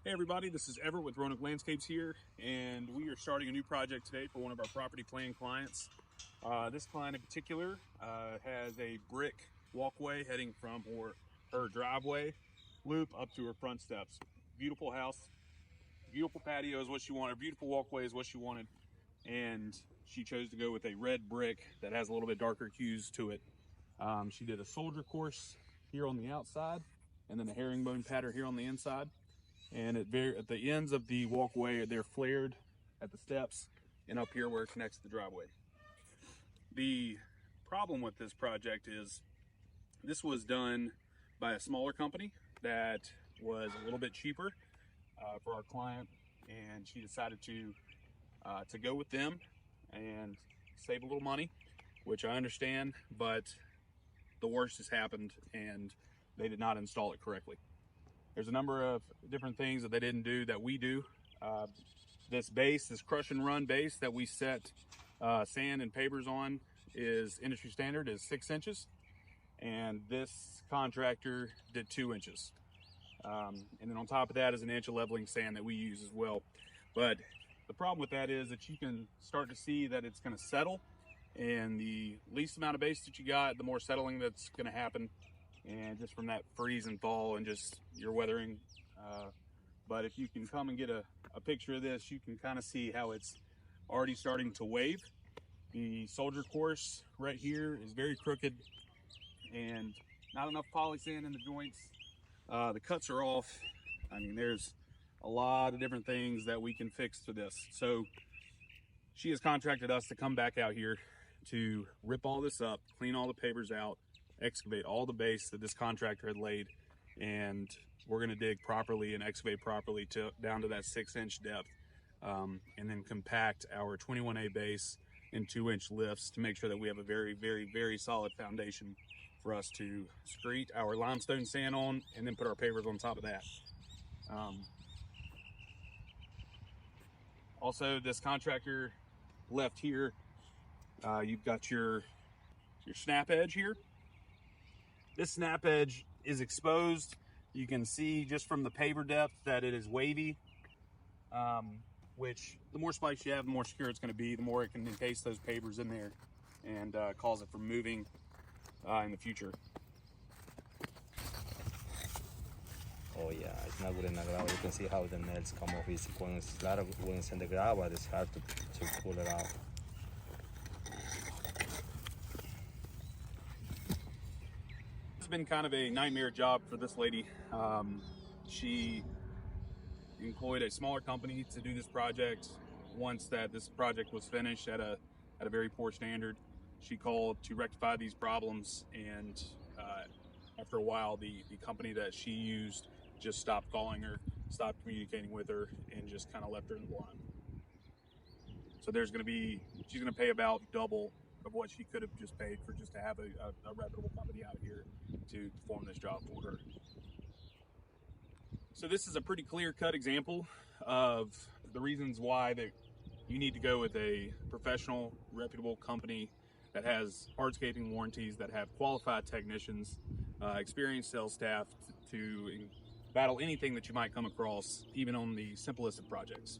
Hey everybody, this is Everette with Roanoke Landscapes here, and we are starting a new project today for one of our property plan clients. This client in particular has a brick walkway heading from her driveway loop up to her front steps. Beautiful house, beautiful patio is what she wanted, beautiful walkway is what she wanted, and she chose to go with a red brick that has a little bit darker hues to it. She did a soldier course here on the outside, and then a herringbone pattern here on the inside. And at the ends of the walkway, they're flared at the steps and up here where it connects to the driveway. The problem with this project is this was done by a smaller company that was a little bit cheaper for our client, and she decided to go with them and save a little money, which I understand, but the worst has happened and they did not install it correctly. There's a number of different things that they didn't do that we do. This base, this crush and run base that we set sand and pavers on, is industry standard, is 6 inches. And this contractor did 2 inches. And then on top of that is an inch of leveling sand that we use as well. But the problem with that is that you can start to see that it's going to settle. And the least amount of base that you got, the more settling that's going to happen. And just from that freeze and thaw and just your weathering. But if you can come and get a picture of this, you can kind of see how it's already starting to wave. The soldier course right here is very crooked and not enough poly sand in the joints. The cuts are off. I mean, there's a lot of different things that we can fix to this. So she has contracted us to come back out here to rip all this up, clean all the pavers out, excavate all the base that this contractor had laid, and we're going to dig properly and excavate properly down to that 6 inch depth, and then compact our 21A base in 2 inch lifts to make sure that we have a very, very, very solid foundation for us to screed our limestone sand on and then put our pavers on top of that. Also, this contractor left here, you've got your snap edge here. This snap edge is exposed. You can see just from the paver depth that it is wavy, which the more spikes you have, the more secure it's going to be, the more it can encase those pavers in there and cause it from moving in the future. Oh yeah, it's not good in the gravel. You can see how the nails come off easy. When it's a lot of when it's in the gravel, it's hard to pull it out. It's been kind of a nightmare job for this lady. She employed a smaller company to do this project. Once that this project was finished at a very poor standard, she called to rectify these problems, and after a while the company that she used just stopped calling her, stopped communicating with her, and just kind of left her in the blind. So she's going to pay about double of what she could have just paid for just to have a reputable company out here to perform this job for her. So this is a pretty clear-cut example of the reasons why that you need to go with a professional, reputable company that has hardscaping warranties, that have qualified technicians, experienced sales staff to battle anything that you might come across, even on the simplest of projects.